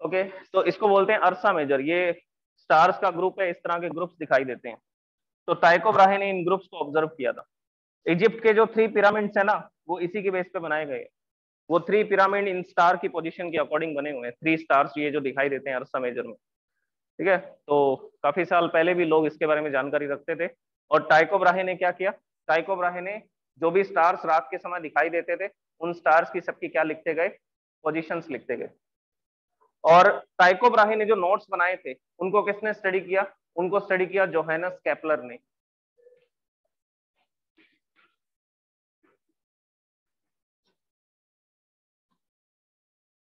Okay, तो इसको बोलते हैं अर्सा मेजर। ये स्टार्स का ग्रुप है, इस तरह के ग्रुप्स दिखाई देते हैं। तो टाइको ब्राहे ने इन ग्रुप्स को ऑब्जर्व किया था। इजिप्ट के जो 3 पिरामिड्स है ना, वो इसी के बेस पे बनाए गए हैं। वो 3 पिरामिड इन स्टार की पोजीशन के अकॉर्डिंग बने हुए हैं। 3 स्टार्स ये जो दिखाई देते हैं अर्सा मेजर में, ठीक है। तो काफी साल पहले भी लोग इसके बारे में जानकारी रखते थे। और टाइको ब्राहे ने क्या किया, टाइको ब्राहे ने जो भी स्टार्स रात के समय दिखाई देते थे, उन स्टार्स की सबकी क्या लिखते गए, पोजीशंस लिखते गए। और टाइको ब्राहे ने जो नोट्स बनाए थे, उनको किसने स्टडी किया, उनको स्टडी किया जोहानस केपलर ने।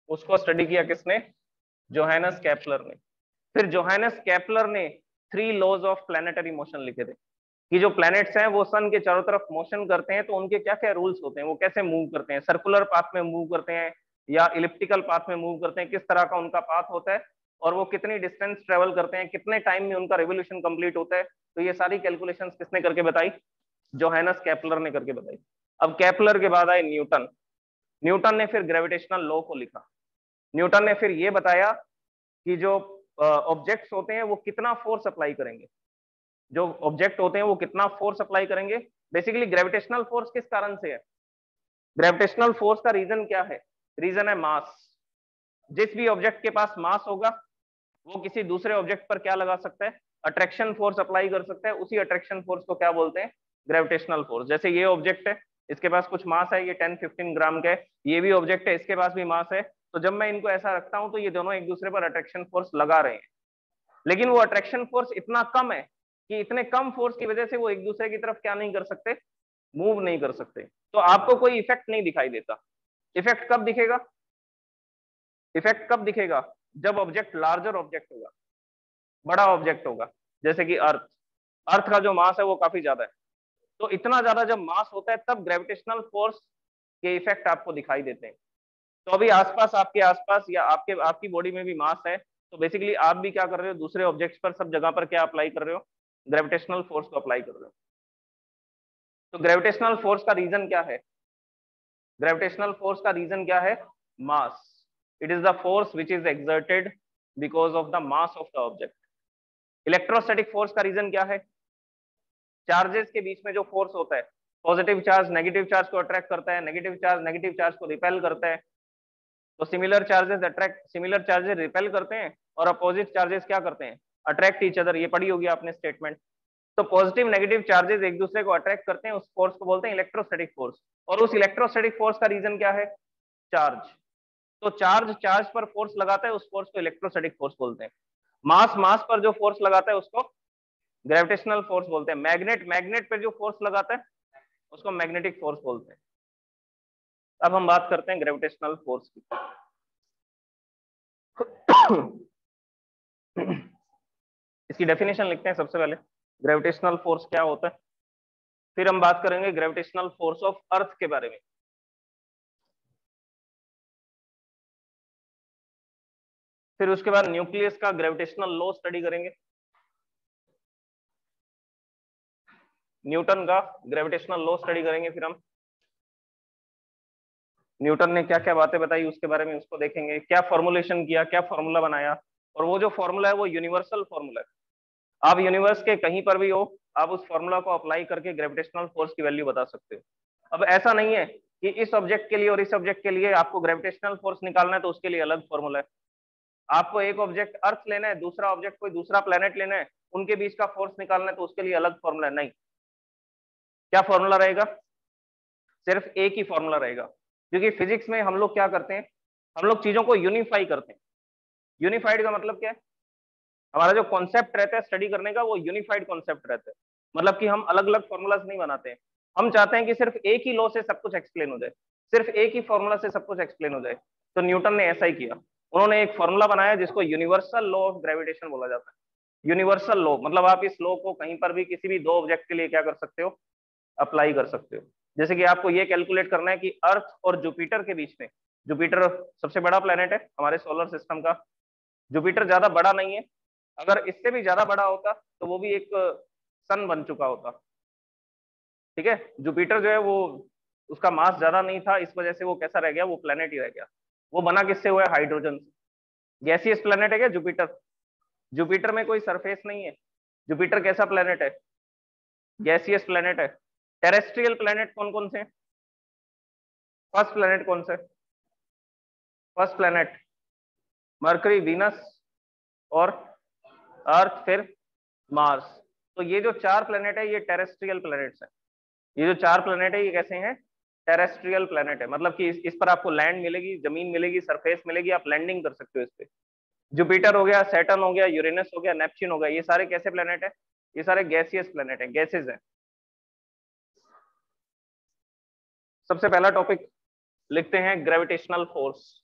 उसको स्टडी किया किसने, जोहानस केपलर ने। फिर जोहानस केपलर ने 3 लॉज ऑफ प्लैनेटरी मोशन लिखे थे, कि जो प्लैनेट्स हैं वो सन के चारों तरफ मोशन करते हैं, तो उनके क्या क्या रूल्स होते हैं, वो कैसे मूव करते हैं, सर्कुलर पाथ में मूव करते हैं या इलिप्टिकल पाथ में मूव करते हैं, किस तरह का उनका पाथ होता है, और वो कितनी डिस्टेंस ट्रेवल करते हैं, कितने टाइम में उनका रिवोल्यूशन कंप्लीट होता है। तो ये सारी कैलकुलेशंस किसने करके बताई, जोहानस केपलर ने करके बताई। अब केपलर के बाद आए न्यूटन। न्यूटन ने फिर ग्रेविटेशनल लॉ को लिखा। न्यूटन ने फिर ये बताया कि जो ऑब्जेक्ट्स होते हैं वो कितना फोर्स अप्लाई करेंगे, जो ऑब्जेक्ट होते हैं वो कितना फोर्स अप्लाई करेंगे। बेसिकली ग्रेविटेशनल फोर्स किस कारण से है, ग्रेविटेशनल फोर्स का रीजन क्या है, रीजन है मास। जिस भी ऑब्जेक्ट के पास मास होगा, वो किसी दूसरे ऑब्जेक्ट पर क्या लगा सकता है, अट्रैक्शन फोर्स अप्लाई कर सकता है। उसी अट्रैक्शन फोर्स को क्या बोलते हैं, ग्रेविटेशनल फोर्स। जैसे ये ऑब्जेक्ट है, इसके पास कुछ मास है, ये 10-15 ग्राम का है। ये भी ऑब्जेक्ट है, इसके पास भी मास है। तो जब मैं इनको ऐसा रखता हूं, तो ये दोनों एक दूसरे पर अट्रैक्शन फोर्स लगा रहे हैं। लेकिन वो अट्रैक्शन फोर्स इतना कम है कि इतने कम फोर्स की वजह से वो एक दूसरे की तरफ क्या नहीं कर सकते, मूव नहीं कर सकते। तो आपको कोई इफेक्ट नहीं दिखाई देता। इफेक्ट कब दिखेगा, इफेक्ट कब दिखेगा, जब ऑब्जेक्ट लार्जर ऑब्जेक्ट होगा, बड़ा ऑब्जेक्ट होगा। जैसे कि अर्थ, अर्थ का जो मास है वो काफी ज्यादा है। तो इतना ज्यादा जब मास होता है, तब ग्रेविटेशनल फोर्स के इफेक्ट आपको दिखाई देते हैं। तो अभी आसपास, आपके आसपास या आपके आपकी बॉडी में भी मास है, तो बेसिकली आप भी क्या कर रहे हो, दूसरे ऑब्जेक्ट्स पर सब जगह पर क्या अप्लाई कर रहे हो, ग्रेविटेशनल फोर्स को अप्लाई कर रहे हो। तो ग्रेविटेशनल फोर्स का रीजन क्या है, ग्रेविटेशनल फोर्स का रीजन क्या है, mass. It is the force which is exerted because of the mass of the object. Electrostatic force का रीजन क्या है, चार्जेस के बीच में जो फोर्स होता है, पॉजिटिव चार्ज नेगेटिव चार्ज को अट्रैक्ट करता है, नेगेटिव चार्ज नेगेटिव चार्ज को रिपेल करता है। तो similar charges attract, similar charges repel करते हैं, और अपोजिट चार्जेस क्या करते हैं, अट्रैक्ट ईच अदर। ये पढ़ी होगी आपने स्टेटमेंट। तो पॉजिटिव नेगेटिव चार्जेस एक दूसरे को अट्रैक्ट करते हैं, उस फोर्स को बोलते हैं इलेक्ट्रोस्टैटिक फोर्स। और उस इलेक्ट्रोस्टैटिक फोर्स का रीजन क्या है, चार्ज। तो चार्ज चार्ज पर फोर्स लगाता है, उस फोर्स को इलेक्ट्रोस्टैटिक फोर्स बोलते हैं। मास मास पर जो फोर्स लगाता है उसको ग्रेविटेशनल फोर्स बोलते हैं। मैग्नेट मैग्नेट पर जो फोर्स लगाता है उसको मैग्नेटिक फोर्स बोलते हैं। अब हम बात करते हैं ग्रेविटेशनल फोर्स की। इसकी डेफिनेशन लिखते हैं सबसे पहले, ग्रेविटेशनल फोर्स क्या होता है। फिर हम बात करेंगे ग्रेविटेशनल फोर्स ऑफ अर्थ के बारे में। फिर उसके बाद न्यूक्लियस का ग्रेविटेशनल लॉ स्टडी करेंगे। न्यूटन का ग्रेविटेशनल लॉ स्टडी करेंगे। फिर हम न्यूटन ने क्या क्या बातें बताई उसके बारे में उसको देखेंगे, क्या फॉर्मुलेशन किया, क्या फॉर्मूला बनाया। और वो जो फॉर्मूला है वो यूनिवर्सल फॉर्मूला है। आप यूनिवर्स के कहीं पर भी हो, आप उस फॉर्मूला को अप्लाई करके ग्रेविटेशनल फोर्स की वैल्यू बता सकते हो। अब ऐसा नहीं है कि इस ऑब्जेक्ट के लिए और इस ऑब्जेक्ट के लिए आपको ग्रेविटेशनल फोर्स निकालना है तो उसके लिए अलग फॉर्मूला है। आपको एक ऑब्जेक्ट अर्थ लेना है, दूसरा ऑब्जेक्ट कोई दूसरा प्लेनेट लेना है, उनके बीच का फोर्स निकालना है तो उसके लिए अलग फॉर्मूला है। नहीं, क्या फॉर्मूला रहेगा, सिर्फ एक ही फॉर्मूला रहेगा। क्योंकि फिजिक्स में हम लोग क्या करते हैं, हम लोग चीजों को यूनिफाई करते हैं। यूनिफाइड का मतलब क्या है, हमारा जो कॉन्सेप्ट रहता है स्टडी करने का वो यूनिफाइड कॉन्सेप्ट रहता है। मतलब कि हम अलग अलग फॉर्मूलाज नहीं बनाते हैं। हम चाहते हैं कि सिर्फ एक ही लॉ से सब कुछ एक्सप्लेन हो जाए, सिर्फ एक ही फॉर्मूला से सब कुछ एक्सप्लेन हो जाए। तो न्यूटन ने ऐसा ही किया। उन्होंने एक फॉर्मूला बनाया जिसको यूनिवर्सल लॉ ऑफ ग्रेविटेशन बोला जाता है। यूनिवर्सल लॉ मतलब आप इस लॉ को कहीं पर भी किसी भी दो ऑब्जेक्ट के लिए क्या कर सकते हो, अप्लाई कर सकते हो। जैसे कि आपको ये कैलकुलेट करना है कि अर्थ और जुपिटर के बीच में, जुपिटर सबसे बड़ा प्लेनेट है हमारे सोलर सिस्टम का, जुपिटर ज्यादा बड़ा नहीं है। अगर इससे भी ज्यादा बड़ा होता तो वो भी एक सन बन चुका होता। ठीक है, जुपिटर जो है वो, उसका मास ज्यादा नहीं था, इस वजह से वो कैसा रह गया, वो प्लेनेट ही रह गया। वो बना किससे हुआ है, हाइड्रोजन से। गैसियस प्लेनेट है क्या जुपिटर? जुपिटर में कोई सरफेस नहीं है। जुपिटर कैसा प्लेनेट है? गैसियस प्लेनेट है। टेरेस्ट्रियल प्लेनेट कौन कौन से? फर्स्ट प्लेनेट कौन से? फर्स्ट प्लेनेट मरकरी, वीनस और अर्थ, फिर मार्स। तो ये जो 4 प्लेनेट है ये टेरेस्ट्रियल प्लेनेट्स है। ये जो 4 प्लेनेट है ये कैसे हैं? टेरेस्ट्रियल प्लेनेट है, मतलब कि इस पर आपको लैंड मिलेगी, जमीन मिलेगी, सरफेस मिलेगी, आप लैंडिंग कर सकते हो इस पे। जुपिटर हो गया, सैटर्न हो गया, यूरेनस हो गया, नेपच्यून हो गया, ये सारे कैसे प्लेनेट है? ये सारे गैसियस प्लेनेट है, गैसेज है। सबसे पहला टॉपिक लिखते हैं gravitational force.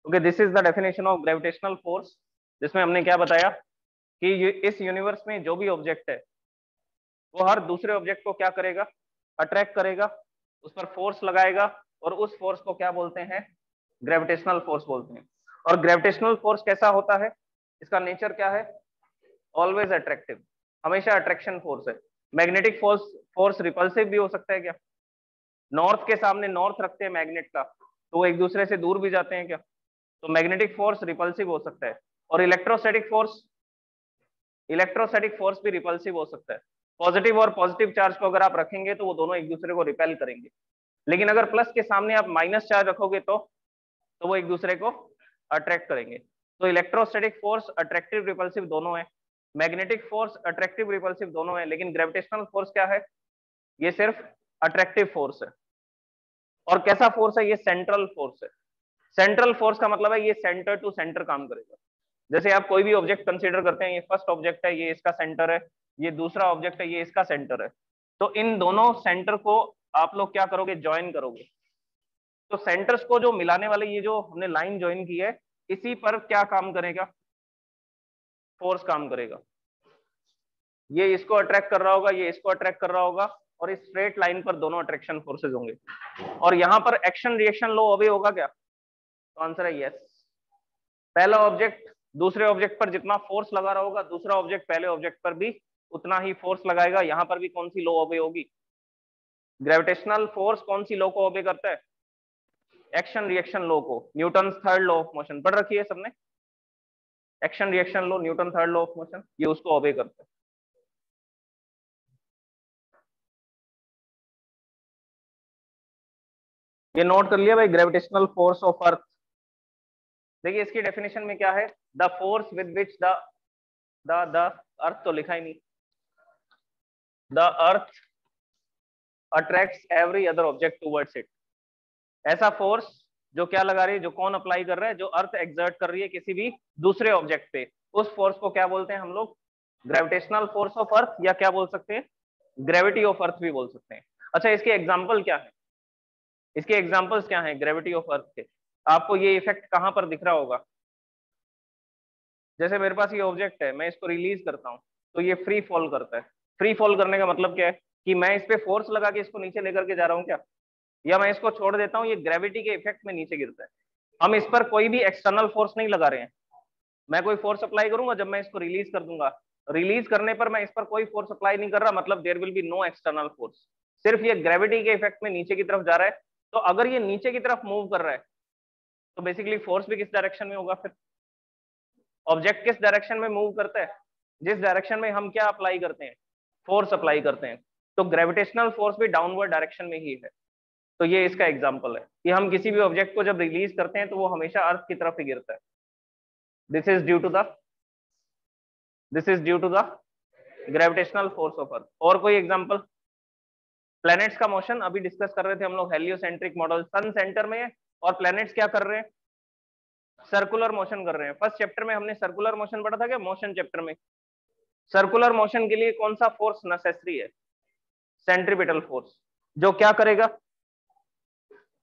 Okay, this is the definition of gravitational force, जिसमें हमने क्या बताया कि इस यूनिवर्स में जो भी ऑब्जेक्ट है वो हर दूसरे ऑब्जेक्ट को क्या करेगा? अट्रैक्ट करेगा, उस पर फोर्स लगाएगा, और उस फोर्स को क्या बोलते हैं? ग्रेविटेशनल फोर्स बोलते हैं। और ग्रेविटेशनल फोर्स कैसा होता है? इसका नेचर क्या है? ऑलवेज अट्रैक्टिव, हमेशा अट्रैक्शन फोर्स है। मैग्नेटिक फोर्स फोर्स रिपल्सिव भी हो सकता है क्या? नॉर्थ के सामने नॉर्थ रखते हैं मैग्नेट का, तो वो एक दूसरे से दूर भी जाते हैं क्या? तो मैग्नेटिक फोर्स रिपल्सिव हो सकता है। और इलेक्ट्रोस्टैटिक फोर्स भी रिपल्सिव हो सकता है। पॉजिटिव और पॉजिटिव चार्ज को अगर आप रखेंगे तो वो दोनों एक दूसरे को रिपेल करेंगे, लेकिन अगर प्लस के सामने आप माइनस चार्ज रखोगे तो वो एक दूसरे को अट्रैक्ट करेंगे। तो इलेक्ट्रोस्टैटिक फोर्स अट्रैक्टिव रिपल्सिव दोनों है, मैग्नेटिक फोर्स अट्रैक्टिव रिपल्सिव दोनों है, लेकिन ग्रेविटेशनल फोर्स क्या है? ये सिर्फ अट्रैक्टिव फोर्स है। और कैसा फोर्स है? ये सेंट्रल फोर्स है। सेंट्रल फोर्स का मतलब है ये सेंटर टू सेंटर काम करेगा। जैसे आप कोई भी ऑब्जेक्ट कंसीडर करते हैं, ये फर्स्ट ऑब्जेक्ट है, ये इसका सेंटर है, ये दूसरा ऑब्जेक्ट है, ये इसका सेंटर है, तो इन दोनों सेंटर को आप लोग क्या करोगे? ज्वाइन करोगे। तो सेंटर्स को जो मिलाने वाले ये जो हमने लाइन ज्वाइन की है, इसी पर क्या काम करेगा? फोर्स काम करेगा। ये इसको अट्रैक्ट कर रहा होगा, ये इसको अट्रैक्ट कर रहा होगा, और इस स्ट्रेट लाइन पर दोनों अट्रैक्शन फोर्सेज होंगे। और यहाँ पर एक्शन रिएक्शन लॉ अभी होगा क्या? तो आंसर है यस। पहला ऑब्जेक्ट दूसरे ऑब्जेक्ट पर जितना फोर्स लगा रहा होगा, दूसरा ऑब्जेक्ट पहले ऑब्जेक्ट पर भी उतना ही फोर्स लगाएगा। यहाँ पर भी कौन सी लॉ ओबे होगी? ग्रेविटेशनल फोर्स कौन सी लॉ को ओबे करता है? एक्शन रिएक्शन लॉ को। Newton third law of motion पढ़ रखी है सबने? Action reaction law, Newton third law of motion, ये उसको ओबे करता है। ये नोट कर लिया भाई, ग्रेविटेशनल फोर्स ऑफ अर्थ। देखिए इसकी डेफिनेशन में क्या है? The force with which the earth तो लिखा ही नहीं, the earth attracts every other object towards it. ऐसा फोर्स जो क्या लगा रही है, जो कौन अप्लाई कर रहा है? जो अर्थ एक्सर्ट कर रही है किसी भी दूसरे ऑब्जेक्ट पे, उस फोर्स को क्या बोलते हैं हम लोग? ग्रेविटेशनल फोर्स ऑफ अर्थ, या क्या बोल सकते हैं? ग्रेविटी ऑफ अर्थ भी बोल सकते हैं। अच्छा, इसके एग्जाम्पल क्या है? इसके एग्जाम्पल्स क्या हैं ग्रेविटी ऑफ अर्थ के? आपको ये इफेक्ट कहां पर दिख रहा होगा? जैसे मेरे पास ये ऑब्जेक्ट है, मैं इसको रिलीज करता हूँ तो ये फ्री फॉल करता है। फ्री फॉल करने का मतलब क्या है? कि मैं इस पे फोर्स लगा के इसको नीचे लेकर के जा रहा हूँ क्या? या मैं इसको छोड़ देता हूँ, ये ग्रेविटी के इफेक्ट में नीचे गिरता है। हम इस पर कोई भी एक्सटर्नल फोर्स नहीं लगा रहे हैं। मैं कोई फोर्स अप्लाई करूंगा जब मैं इसको रिलीज कर दूंगा, रिलीज करने पर मैं इस पर कोई फोर्स अप्लाई नहीं कर रहा, मतलब there will be no external force, सिर्फ ये ग्रेविटी के इफेक्ट में नीचे की तरफ जा रहा है। तो अगर ये नीचे की तरफ मूव कर रहा है तो बेसिकली फोर्स भी किस डायरेक्शन में होगा? फिर ऑब्जेक्ट किस डायरेक्शन में मूव करता है? जिस डायरेक्शन में हम क्या अप्लाई करते हैं? फोर्स अप्लाई करते हैं। तो ग्रेविटेशनल फोर्स भी डाउनवर्ड डायरेक्शन में ही है। तो ये इसका एग्जांपल है कि हम किसी भी ऑब्जेक्ट को जब रिलीज करते हैं तो वो हमेशा अर्थ की तरफ ही गिरता है। This is due to the gravitational force of earth. और कोई एग्जांपल? प्लैनेट्स का मोशन अभी डिस्कस कर रहे थे हम लोग, हेलियोसेंट्रिक मॉडल। सन सेंटर में है और प्लैनेट्स क्या कर रहे हैं? सर्कुलर मोशन कर रहे हैं। फर्स्ट चैप्टर में हमने सर्कुलर मोशन पढ़ा था क्या? मोशन चैप्टर में सर्कुलर मोशन के लिए कौन सा फोर्स नेसेसरी है? Centripetal force. जो क्या करेगा?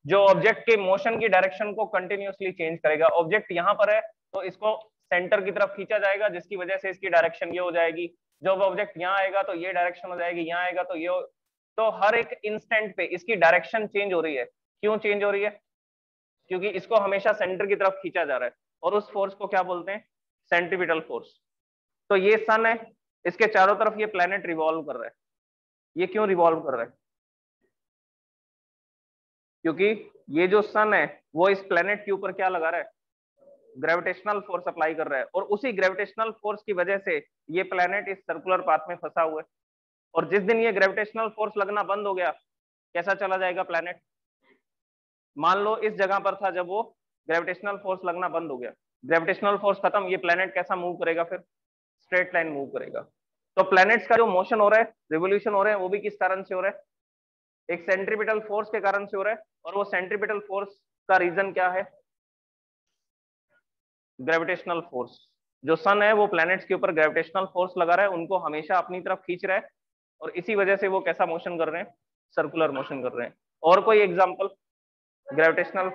जो ऑब्जेक्ट के मोशन की डायरेक्शन को कंटिन्यूअसली चेंज करेगा। ऑब्जेक्ट यहां पर है तो इसको सेंटर की तरफ खींचा जाएगा, जिसकी वजह से इसकी डायरेक्शन ये हो जाएगी। जब ऑब्जेक्ट यहाँ आएगा तो ये डायरेक्शन हो जाएगी, यहाँ आएगा तो ये तो हर एक इंस्टेंट पे इसकी डायरेक्शन चेंज हो रही है। क्यों चेंज हो रही है? क्योंकि इसको हमेशा सेंटर की तरफ खींचा जा रहा है, और उस फोर्स को क्या बोलते हैं? Centripetal force. तो ये सन है, इसके चारों तरफ ये प्लेनेट रिवॉल्व कर रहा है। ये क्यों रिवॉल्व कर रहा है? क्योंकि ये जो सन है वो इस प्लेनेट के ऊपर क्या लगा रहा है? ग्रेविटेशनल फोर्स अप्लाई कर रहा है, और उसी ग्रेविटेशनल फोर्स की वजह से ये प्लेनेट इस सर्कुलर पाथ में फंसा हुआ है। और जिस दिन ये ग्रेविटेशनल फोर्स लगना बंद हो गया, कैसा चला जाएगा प्लेनेट? मान लो इस जगह पर था जब वो ग्रेविटेशनल फोर्स लगना बंद हो गया, ग्रेविटेशनल फोर्स खत्म, ये प्लेनेट कैसा मूव करेगा? फिर स्ट्रेट लाइन मूव करेगा। तो प्लैनेट्स का जो मोशन हो रहा है, रिवोल्यूशन हो रहा है, वो भी किस कारण से हो रहा है? एक सेंट्रीपिटल फोर्स के कारण से हो रहा है। और वो सेंट्रीपिटल फोर्स का रीजन क्या है? Gravitational force. जो सन है वो प्लैनेट्स के ऊपर ग्रेविटेशनल फोर्स लगा रहा है, उनको हमेशा अपनी तरफ खींच रहा है, और इसी वजह से वो कैसा मोशन कर रहे हैं? सर्कुलर मोशन कर रहे हैं। और कोई एग्जांपल ग्रेविटेशनल?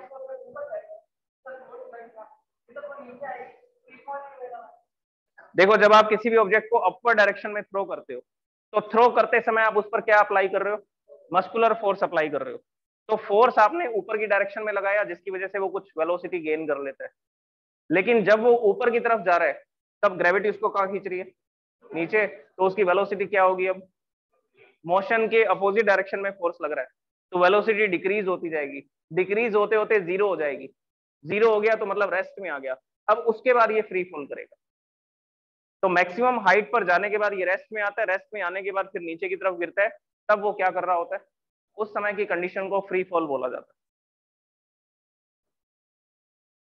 देखो, जब आप किसी भी ऑब्जेक्ट को अपवर्ड डायरेक्शन में थ्रो करते हो, तो थ्रो करते समय आप उस पर क्या अप्लाई कर रहे हो? मस्कुलर फोर्स अप्लाई कर रहे हो। तो फोर्स आपने ऊपर की डायरेक्शन में लगाया, जिसकी वजह से वो कुछ वेलोसिटी गेन कर लेता है। लेकिन जब वो ऊपर की तरफ जा रहा है, तब ग्रेविटी उसको कहाँ खींच रही है? नीचे। तो उसकी वेलोसिटी क्या होगी? अब मोशन के अपोजिट डायरेक्शन में फोर्स लग रहा है, तो वेलोसिटी डिक्रीज होती जाएगी, डिक्रीज होते होते जीरो हो जाएगी। जीरो हो गया तो मतलब रेस्ट में आ गया। अब उसके बाद ये फ्री फॉल करेगा। तो मैक्सिमम हाइट पर जाने के बाद ये रेस्ट में आता है, रेस्ट में आने के बाद फिर नीचे की तरफ गिरता है। तब वो क्या कर रहा होता है? उस समय की कंडीशन को फ्री फॉल बोला जाता है।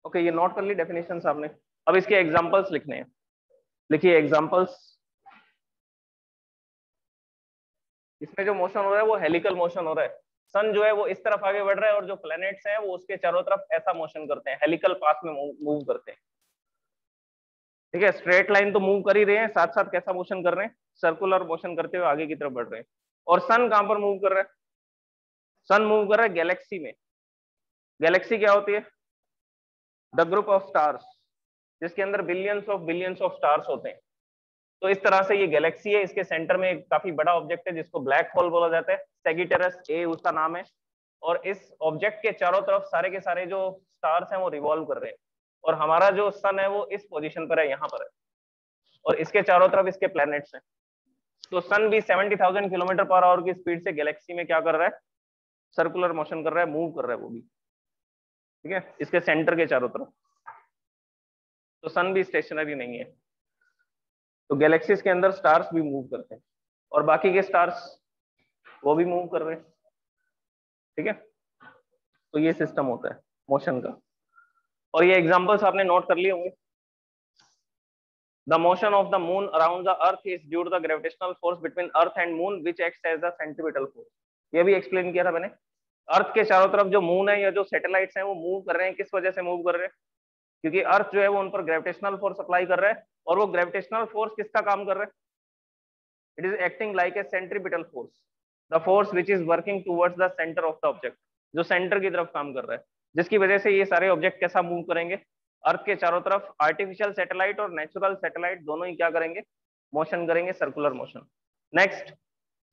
ओके, ये नोट कर ली डेफिनेशन आपने। अब इसके एग्जांपल्स लिखने हैं। लिखिए एग्जांपल्स। इसमें जो मोशन हो रहा है वो हेलिकल मोशन हो रहा है। सन जो है वो इस तरफ आगे बढ़ रहा है, और जो प्लैनेट्स हैं वो उसके चारों तरफ ऐसा मोशन करते हैं, हेलिकल पाथ में मूव करते हैं। ठीक है, स्ट्रेट लाइन तो मूव कर ही रहे हैं, साथ साथ कैसा मोशन कर रहे हैं? सर्कुलर मोशन करते हुए आगे की तरफ बढ़ रहे हैं। और सन कहां पर मूव कर रहा है? सन मूव कर रहा है गैलेक्सी में। गैलेक्सी क्या होती है? द ग्रुप ऑफ स्टार्स, जिसके अंदर बिलियंस ऑफ स्टार्स होते हैं। तो इस तरह से ये गैलेक्सी है, इसके सेंटर में एक काफी बड़ा ऑब्जेक्ट है जिसको ब्लैक होल बोला जाता है। सैगिटेरस ए उसका नाम है। और इस ऑब्जेक्ट के चारों तरफ सारे के सारे जो स्टार्स हैं वो रिवॉल्व कर रहे हैं, और हमारा जो सन है वो इस पोजीशन पर है, यहाँ पर है, और इसके चारों तरफ इसके प्लैनेट्स हैं। तो सन भी 70,000 किलोमीटर पर आवर की स्पीड से गैलेक्सी में क्या कर रहा है? सर्कुलर मोशन कर रहा है, मूव कर रहा है वो भी। ठीक है, इसके सेंटर के चारों तरफ। तो सन भी स्टेशनरी नहीं है। तो गैलेक्सीज के अंदर स्टार्स भी मूव करते हैं, और बाकी के स्टार्स वो भी मूव कर रहे हैं। ठीक है, तो ये सिस्टम होता है मोशन का। और ये एग्जांपल्स आपने नोट कर लिए होंगे। The motion of the moon around the earth is due to the gravitational force between earth and moon which acts as the centripetal force. ये भी एक्सप्लेन किया था मैंने। अर्थ के चारों तरफ जो मून है या जो सैटेलाइट्स हैं वो मूव कर रहे हैं, किस वजह से मूव कर रहे हैं? क्योंकि अर्थ जो है वो उन पर ग्रेविटेशनल फोर्स अप्लाई कर रहा है, और वो ग्रेविटेशनल फोर्स किसका काम कर रहा है? It is acting like a centripetal force, the force which is working towards the centre of the object, जो सेंटर की तरफ काम कर रहा है, जिसकी वजह से ये सारे ऑब्जेक्ट कैसा मूव करेंगे? अर्थ के चारों तरफ। आर्टिफिशियल सैटेलाइट और नेचुरल सैटेलाइट दोनों ही क्या करेंगे? मोशन करेंगे, सर्कुलर मोशन। नेक्स्ट,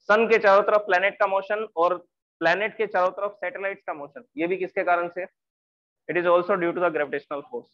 सन के चारों तरफ प्लेनेट का मोशन, और प्लेनेट के चारों तरफ सैटेलाइट्स का मोशन, ये भी किसके कारण से? It is also due to the gravitational force.